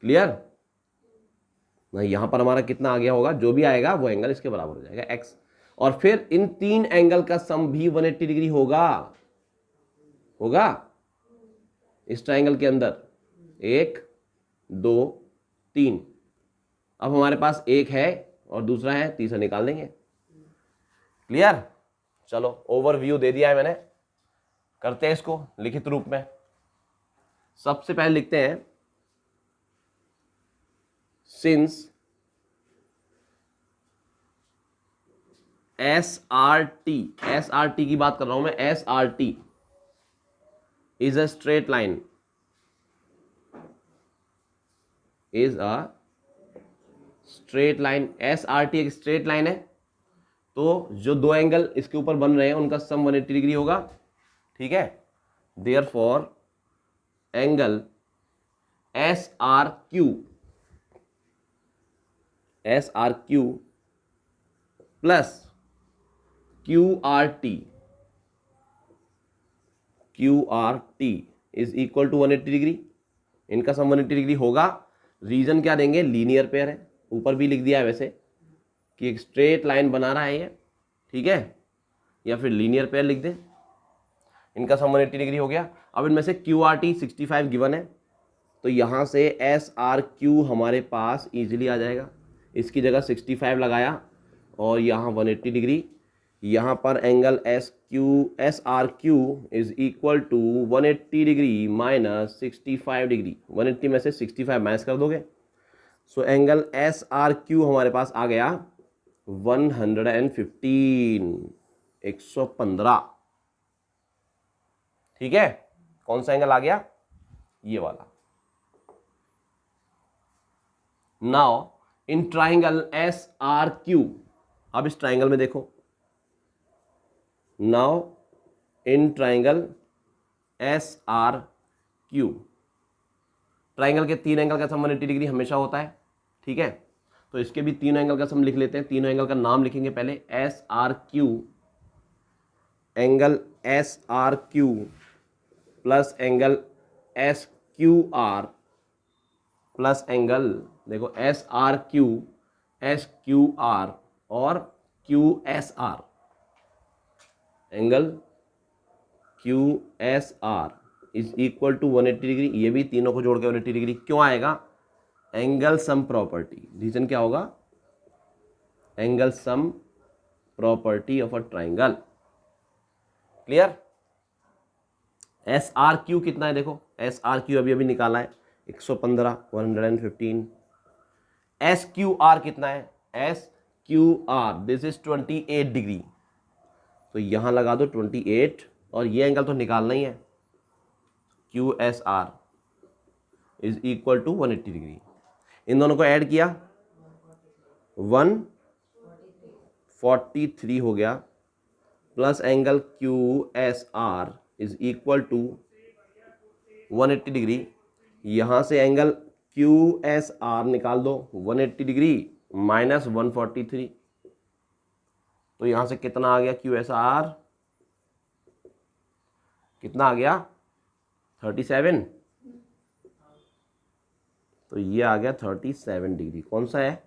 क्लियर? ना यहां पर हमारा कितना आ गया होगा, जो भी आएगा वो एंगल इसके बराबर हो जाएगा X। और फिर इन तीन एंगल का सम भी 180 डिग्री होगा, होगा इस ट्राइंगल के अंदर, 1 2 3। अब हमारे पास एक है और दूसरा है, तीसरा निकाल देंगे। क्लियर? चलो ओवरव्यू दे दिया है मैंने, करते हैं इसको लिखित रूप में। सबसे पहले लिखते हैं, सिंस SRT की बात कर रहा हूं मैं, SRT is a straight line, is a straight line. SRT एक स्ट्रेट लाइन है, तो जो दो एंगल इसके ऊपर बन रहे हैं उनका सम 180 डिग्री होगा, ठीक है। Therefore angle SRQ plus QRT is equal to 180 degree. इनका सम 180 डिग्री होगा। रीजन क्या देंगे, लीनियर पेयर है, ऊपर भी लिख दिया है वैसे कि एक स्ट्रेट लाइन बना रहा है ये, ठीक है, या फिर लीनियर पेयर लिख दें। इनका सम 180 डिग्री हो गया। अब इनमें से QRT 65 गिवन है, तो यहाँ से SRQ हमारे पास इजीली आ जाएगा। इसकी जगह 65 लगाया और यहाँ 180 डिग्री। यहाँ पर angle SRQ is equal to 180 degree minus 65 degree. 180 में से 65 माइनस कर दोगे, सो एंगल SRQ हमारे पास आ गया 115। ठीक है, कौन सा एंगल आ गया, ये वाला। नाउ इन ट्राइंगल SRQ, अब इस ट्राइंगल में देखो, now in triangle SRQ, triangle के तीन एंगल का सम 180 डिग्री हमेशा होता है, ठीक है। तो इसके भी तीनों एंगल का सम लिख लेते हैं। तीनों एंगल का नाम लिखेंगे पहले, SRQ, angle SRQ plus angle SQR plus angle, देखो SRQ, SQR और QSR, angle QSR is equal to 180 degree, ये भी तीनों को जोड़ के 180 डिग्री क्यों आएगा? एंगल सम प्रॉपर्टी, रीजन क्या होगा? Angle sum property of a triangle. Clear? SRQ कितना है देखो, SRQ अभी अभी निकाला है 115, 115। SQR कितना है? SQR दिस इज 28 डिग्री, तो यहां लगा दो 28, और ये एंगल तो निकालना ही है। QSR is equal to 180 degree. इन दोनों को ऐड किया 143 हो गया, plus angle QSR is equal to 180 degree. यहां से एंगल QSR निकाल दो 180 डिग्री माइनस 143, तो यहां से कितना आ गया? QSR कितना आ गया? 37, तो ये आ गया 37 डिग्री। कौन सा है?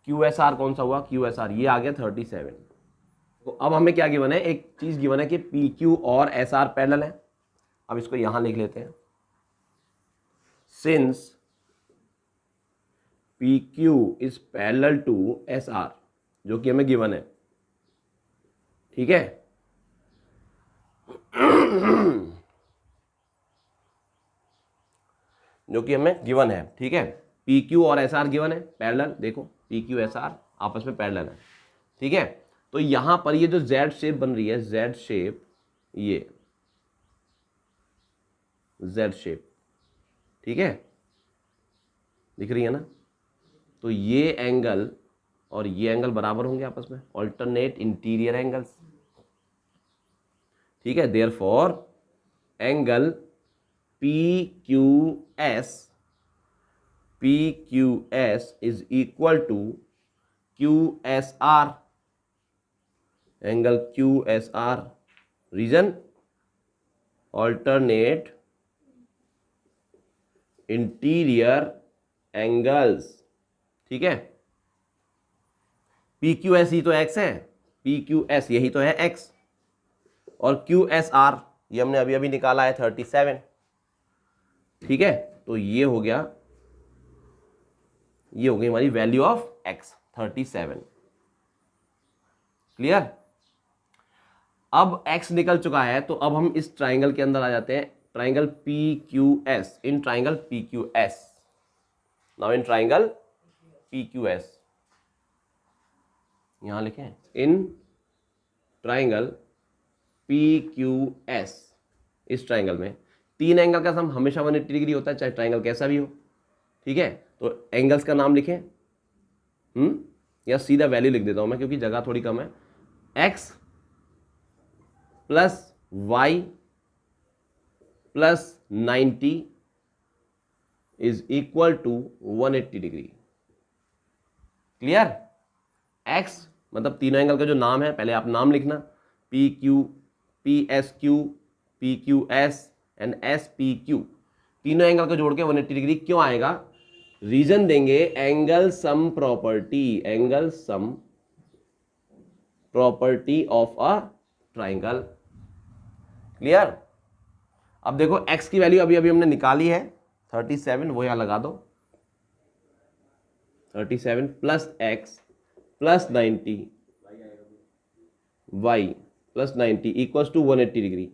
QSR कौन सा हुआ? QSR ये आ गया 37। तो अब हमें क्या गिवन है? एक चीज गिवन है कि PQ और SR पैरेलल है। अब इसको यहां लिख लेते हैं, since PQ is parallel to SR, जो कि हमें गिवन है। ठीक है, जो कि हमें गिवन है। ठीक है, PQ और SR गिवन है पैरेलल। देखो PQ SR आपस में पैरेलल है। ठीक है, तो यहां पर ये जो Z शेप बन रही है, Z शेप, ये Z शेप, ठीक है, दिख रही है ना? तो ये एंगल और ये एंगल बराबर होंगे आपस में, ऑल्टरनेट इंटीरियर एंगल्स। ठीक है, therefore angle PQS is equal to QSR, angle QSR, reason alternate interior angles. ठीक है, PQS ही तो x है, PQS यही तो है x, और QSR ये हमने अभी अभी निकाला है 37। ठीक है, तो ये हो गया, ये हो गई हमारी वैल्यू ऑफ x 37। क्लियर? अब x निकल चुका है, तो अब हम इस ट्राइंगल के अंदर आ जाते हैं, triangle PQS, in triangle PQS, now in triangle PQS, यहां लिखें, इन ट्राइंगल PQS, इस ट्राइंगल में तीन एंगल का सम हमेशा 180 डिग्री होता है, चाहे ट्राइंगल कैसा भी हो। ठीक है, तो एंगल्स का नाम लिखें, या सीधा वैल्यू लिख देता हूं मैं क्योंकि जगह थोड़ी कम है। x plus y plus 90 is equal to 180 degree. Clear? x मतलब तीनों एंगल का जो नाम है, पहले आप नाम लिखना, PQ, PSQ, PQS and SPQ, तीनों एंगल को जोड़ के 180 डिग्री क्यों आएगा? रीजन देंगे angle sum property, angle sum property of a triangle. Clear? अब देखो x की वैल्यू अभी अभी हमने निकाली है 37, वो यहां लगा दो, 37 plus x plus 90 y plus 90 equals to 180 degree.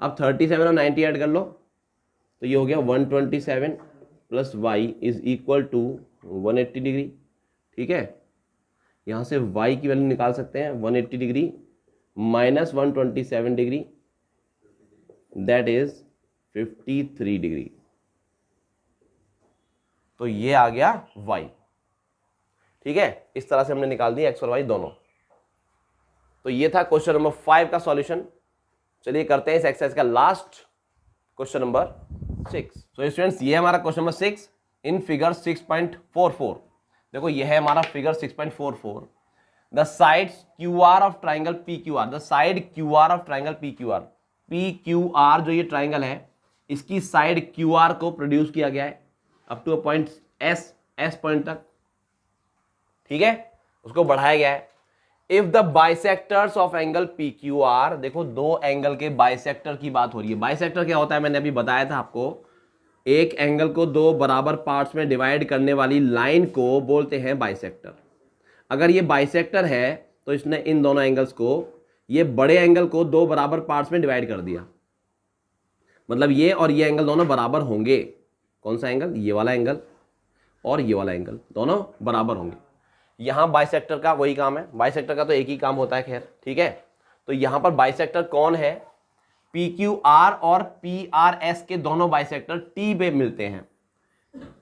अब 37 और 90 ऐड कर लो, तो ये हो गया 127 plus y is equal to 180 degree. ठीक है, यहां से y की वैल्यू निकाल सकते हैं, 180 degree minus 127 degree, that is 53 degree. तो ये आ गया y। ठीक है, इस तरह से हमने निकाल दिया x और y दोनों। तो ये था क्वेश्चन नंबर 5 का सॉल्यूशन। चलिए करते हैं इस एक्सरसाइज का लास्ट क्वेश्चन नंबर 6। तो स्टूडेंट्स, ये हमारा क्वेश्चन नंबर 6 इन फिगर 6.44। देखो ये है हमारा figure 6.44। The sides QR of triangle PQR, the side QR of triangle PQR, PQR जो ये ट्राइंगल है, इसकी साइड QR को प्रोड्यूस किया गया है up to a point S point तक। ठीक है, उसको बढ़ाया गया है। If the bisectors of angle P Q R, देखो दो एंगल के बाइसेक्टर की बात हो रही है। बाइसेक्टर क्या होता है, मैंने अभी बताया था आपको, एक एंगल को दो बराबर पार्ट्स में डिवाइड करने वाली लाइन को बोलते हैं बाइसेक्टर। अगर ये बाइसेक्टर है तो इसने इन दोनों एंगल्स को, ये बड़े एंगल को दो बराबर पार्ट्स में डिवाइड कर दिया, मतलब ये और ये एंगल दोनों बराबर होंगे। कौन सा एंगल, ये वाला एंगल और ये वाला एंगल दोनों बराबर होंगे। यहां बाइसेक्टर का वही काम है, बाइसेक्टर का तो एक ही काम होता है, खैर ठीक है। तो यहां पर बाइसेक्टर कौन है, पी क्यू आर और पी आर एस के दोनों बाइसेक्टर टी पे मिलते हैं।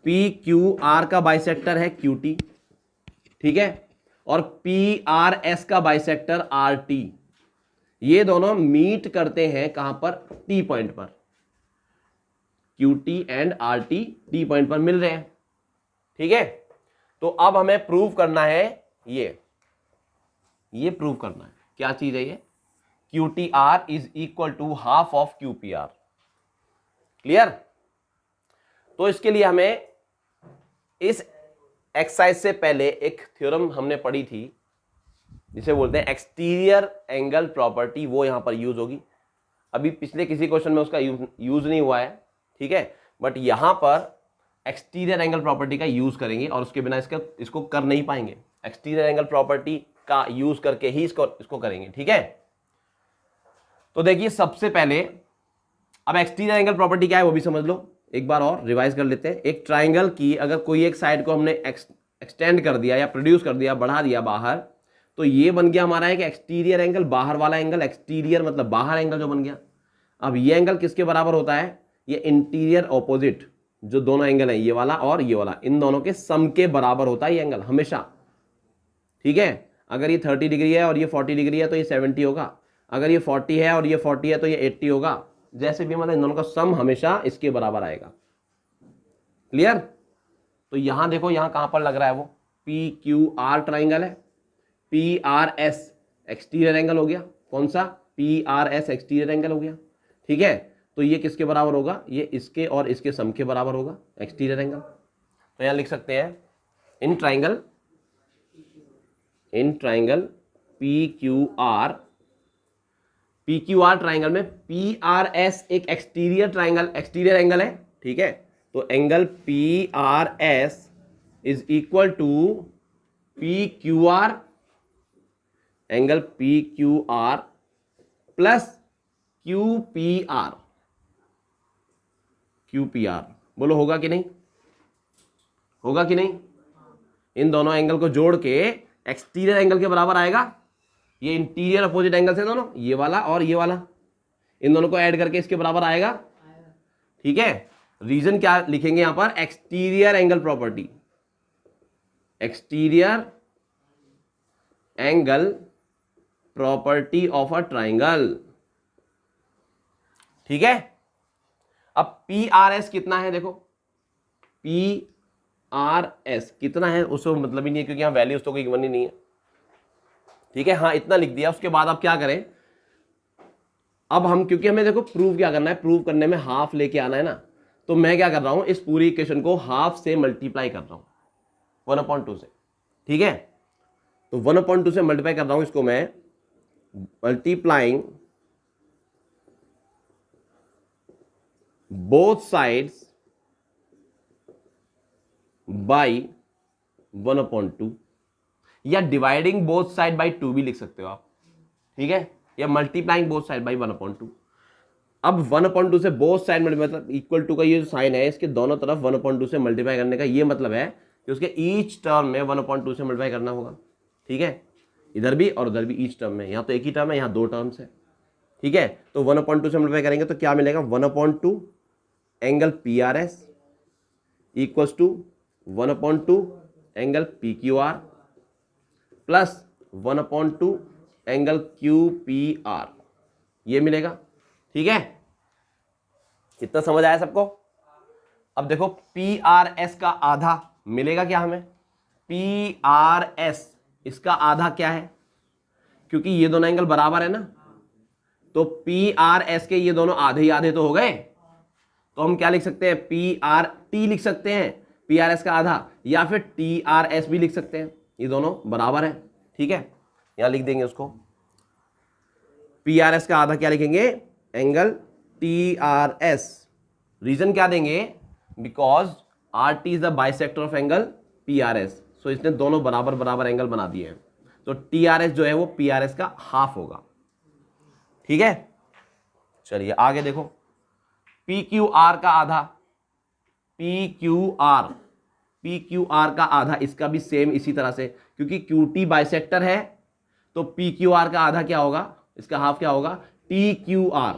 पी क्यू आर का बाइसेक्टर है क्यू टी, ठीक है, और पी आर एस का बाइसेक्टर आर टी। ये दोनों मीट करते हैं कहां पर, टी पॉइंट पर। Q T and R T T point पर मिल रहे हैं, ठीक है। तो अब हमें प्रूव करना है ये प्रूव करना है, क्या चीज है ये, Q T R is equal to half of Q P R. Clear. तो इसके लिए हमें इस एक्सरसाइज से पहले एक थ्योरम हमने पढ़ी थी जिसे बोलते हैं एक्सटीरियर एंगल प्रॉपर्टी, वो यहां पर यूज होगी। अभी पिछले किसी क्वेश्चन में उसका यूज नहीं हुआ है, ठीक है, बट यहां पर एक्सटीरियर एंगल प्रॉपर्टी का यूज करेंगे और उसके बिना इसको कर नहीं पाएंगे। एक्सटीरियर एंगल प्रॉपर्टी का यूज करके ही इसको करेंगे, ठीक है। तो देखिए सबसे पहले, अब एक्सटीरियर एंगल प्रॉपर्टी क्या है वो भी समझ लो, एक बार और रिवाइज कर लेते हैं। एक ट्राइंगल की अगर कोई एक साइड को हमने एक्सटेंड कर दिया या प्रोड्यूस कर दिया, बढ़ा दिया बाहर, तो ये बन गया हमारा एक एक्सटीरियर एंगल, बाहर वाला एंगल। एक्सटीरियर मतलब बाहर एंगल जो बन गया। अब ये एंगल किसके बराबर होता है, ये इंटीरियर ऑपोजिट जो दोनों एंगल है, ये वाला और ये वाला, इन दोनों के सम के बराबर होता है ये एंगल हमेशा, ठीक है। अगर ये 30 डिग्री है और ये 40 डिग्री है तो ये 70 होगा, अगर ये 40 है और ये 40 है तो ये 80 होगा, जैसे भी, मतलब इन दोनों का सम हमेशा इसके बराबर आएगा। क्लियर। तो यहां देखो, यहां कहां पर लग रहा है वो, पी क्यू आर ट्राइंगल है, P R S exterior angle हो गया। कौन सा, P R S exterior angle हो गया, ठीक है। तो ये किसके बराबर होगा, ये इसके और इसके सम के बराबर होगा एक्सटीरियर एंगल। तो यहां लिख सकते हैं in triangle P Q R triangle में पी आर एस एक एक्सटीरियर एंगल है, ठीक है। तो angle P R S is equal to P Q R, angle P Q R plus Q P R. बोलो होगा कि नहीं, होगा कि नहीं। इन दोनों एंगल को जोड़ के एक्सटीरियर एंगल के बराबर आएगा। ये इंटीरियर अपोजिट एंगल्स है दोनों, ये वाला और ये वाला, इन दोनों को ऐड करके इसके बराबर आएगा, ठीक है। रीजन क्या लिखेंगे यहां पर, exterior angle property, exterior angle property of a triangle, ठीक है। अब पी आर एस कितना है, देखो पी आर एस कितना है उसको मतलब ही नहीं है, क्योंकि यहां वैल्यूज तो कोई गिवन ही नहीं है, ठीक है। हाँ इतना लिख दिया। उसके बाद अब क्या करें, अब हम, क्योंकि हमें देखो प्रूव क्या करना है, प्रूव करने में हाफ लेके आना है ना, तो मैं क्या कर रहा हूं, इस पूरी इक्वेशन को हाफ से मल्टीप्लाई कर रहा हूं 1/2 से, ठीक है। तो 1/2 से मल्टीप्लाई कर रहा हूं इसको मैं, मल्टीप्लाइंग बोथ साइड्स बाई 1/2, या डिवाइडिंग बोथ साइड बाई 2 भी लिख सकते हो आप, ठीक है, या मल्टीप्लाइंग बोथ साइड बाई 1/2। अब 1/2 से बोथ साइड मतलब इक्वल टू का ये जो साइन है, इसके दोनों तरफ 1/2 से मल्टीप्लाई करने का ये मतलब है कि उसके ईच टर्म में 1/2 से मल्टीप्लाई करना होगा, ठीक है। इधर भी और उधर भी ईच टर्म में, यहाँ तो एक ही टर्म है, यहाँ 2 टर्म्स है, ठीक है। तो 1/2 से मल्टीप्लाई करेंगे तो क्या मिलेगा, 1/2 angle P R S equals to 1/2 angle P Q R plus 1/2 angle Q P R, ये मिलेगा, ठीक है। कितना समझ आया सबको। अब देखो पी आर एस का आधा मिलेगा क्या हमें, पी आर एस इसका आधा क्या है, क्योंकि ये दोनों एंगल बराबर है ना, तो पी आर एस के ये दोनों आधे ही आधे तो हो गए, तो हम क्या लिख सकते हैं, पी आर टी लिख सकते हैं, पी आर एस का आधा, या फिर टी आर एस भी लिख सकते हैं, ये दोनों बराबर है, ठीक है। यहां लिख देंगे उसको। PRS का आधा क्या लिखेंगे, एंगल TRS। रीजन क्या देंगे, because RT is the bisector of angle PRS। सो इसने दोनों बराबर बराबर एंगल बना दिए हैं, तो TRS जो है वो PRS का हाफ होगा। ठीक है, चलिए आगे देखो, PQR का आधा, PQR का आधा, इसका भी सेम इसी तरह से, क्योंकि QT बाइसेक्टर है तो PQR का आधा क्या होगा, इसका हाफ क्या होगा, TQR।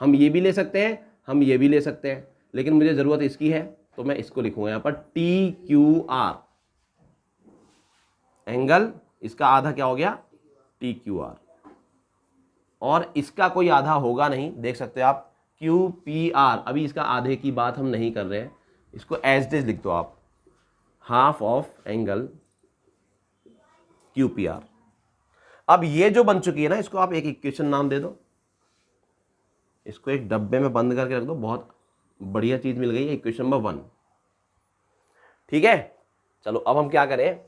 हम ये भी ले सकते हैं, हम ये भी ले सकते हैं, लेकिन मुझे जरूरत इसकी है तो मैं इसको लिखूंगा यहां पर TQR। एंगल इसका आधा क्या हो गया, TQR। और इसका कोई आधा होगा नहीं, देख सकते हो आप, QPR। अभी इसका आधे की बात हम नहीं कर रहे हैं, इसको एज इट इज लिख दो आप, हाफ ऑफ एंगल QPR। अब ये जो बन चुकी है ना, इसको आप एक इक्वेशन नाम दे दो, इसको एक डब्बे में बंद करके रख दो, बहुत बढ़िया चीज मिल गई है, इक्वेशन नंबर 1। ठीक है, चलो अब हम क्या करें,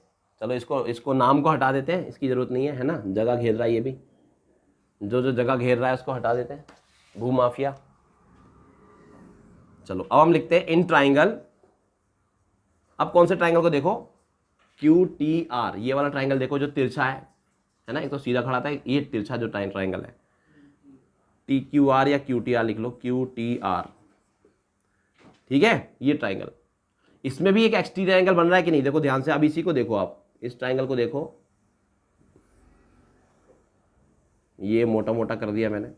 चलो इसको नाम को हटा देते हैं, इसकी जरूरत नहीं है ना, जगह घेर रहा है ये भी, जो जो जगह घेर रहा है उसको हटा देते हैं, भूमाफिया। चलो अब हम लिखते हैं इन ट्राइंगल। अब कौन से ट्राइंगल को देखो, QTR, ये वाला ट्राइंगल देखो जो तिरछा है ना, एक तो सीधा खड़ा था, ये तिरछा जो ट्राइंगल है, TQR या QTR लिख लो, QTR। ठीक है, ये ट्राइंगल, इसमें भी एक एक्सटीरियर एंगल बन रहा है कि नहीं, देखो ध्यान से। अब इसी को देखो आप, इस ट्राइंगल को देखो, ये मोटा मोटा कर दिया मैंने।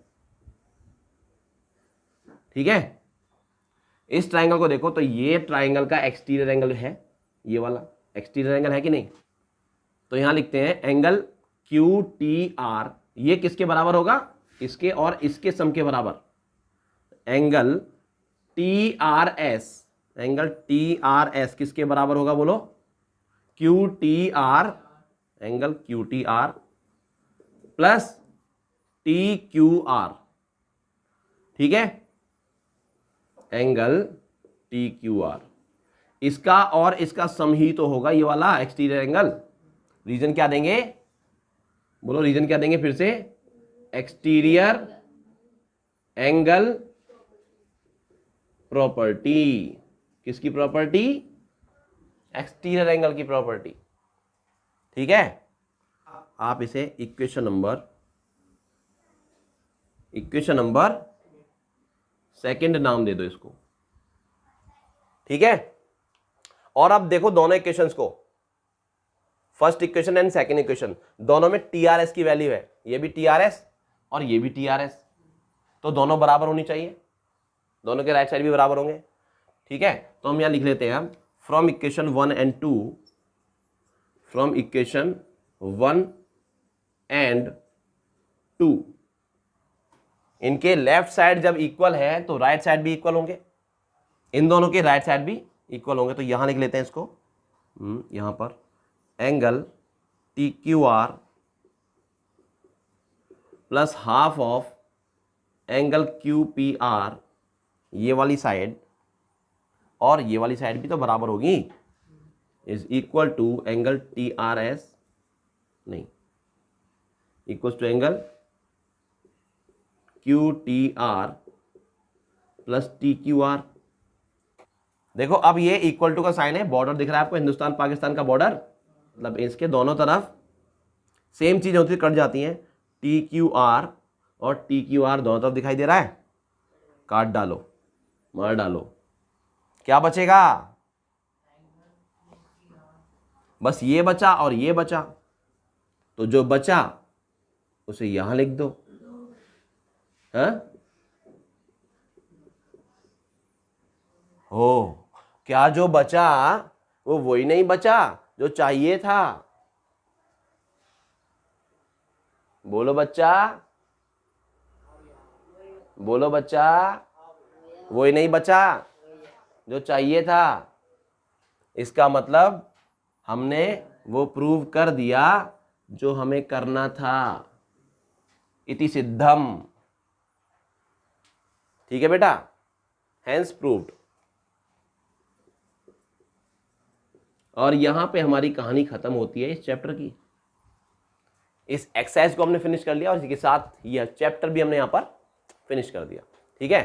ठीक है, इस ट्राइंगल को देखो, तो ये ट्राइंगल का एक्सटीरियर एंगल है, ये वाला एक्सटीरियर एंगल है कि नहीं, तो यहां लिखते हैं एंगल QTR, ये किसके बराबर होगा, इसके और इसके सम के बराबर। एंगल TRS, एंगल TRS किसके बराबर होगा बोलो, QTR, angle QTR plus TQR। ठीक है, एंगल TQR, इसका और इसका सम ही तो होगा ये वाला एक्सटीरियर एंगल। रीजन क्या देंगे, बोलो रीजन क्या देंगे फिर से, एक्सटीरियर एंगल प्रॉपर्टी। किसकी प्रॉपर्टी, एक्सटीरियर एंगल की प्रॉपर्टी। ठीक है, आप इसे इक्वेशन नंबर सेकंड नाम दे दो इसको। ठीक है, और अब देखो दोनों इक्वेशंस को, first equation and second equation, दोनों में TRS की वैल्यू है, ये भी TRS और ये भी TRS, तो दोनों बराबर होनी चाहिए, दोनों के राइट साइड भी बराबर होंगे। ठीक है, तो हम यहां लिख लेते हैं, from equation 1 and 2, from equation 1 and 2, इनके लेफ्ट साइड जब इक्वल है तो राइट साइड भी इक्वल होंगे, इन दोनों के राइट साइड भी इक्वल होंगे। तो यहां लिख लेते हैं इसको, यहां पर angle TQR plus half of angle QPR, ये वाली साइड और ये वाली साइड भी तो बराबर होगी, is equal to angle TRS, नहीं, equal to angle QTR plus TQR। देखो अब ये इक्वल टू का साइन है, बॉर्डर दिख रहा है आपको, हिंदुस्तान पाकिस्तान का बॉर्डर, मतलब इसके दोनों तरफ सेम चीज होती कट जाती हैं, TQR और TQR दोनों तरफ दिखाई दे रहा है, काट डालो, मार डालो, क्या बचेगा, बस ये बचा और ये बचा, तो जो बचा उसे यहां लिख दो। हाँ हो, क्या जो बचा वो वही नहीं बचा जो चाहिए था, बोलो बच्चा, बोलो बच्चा, वही नहीं बचा जो चाहिए था। इसका मतलब हमने वो प्रूव कर दिया जो हमें करना था, इति सिद्धम। ठीक है बेटा, हैंस प्रूव्ड। और यहां पे हमारी कहानी खत्म होती है इस चैप्टर की। इस एक्सरसाइज को हमने फिनिश कर लिया और इसी के साथ यह चैप्टर भी हमने यहाँ पर फिनिश कर दिया। ठीक है,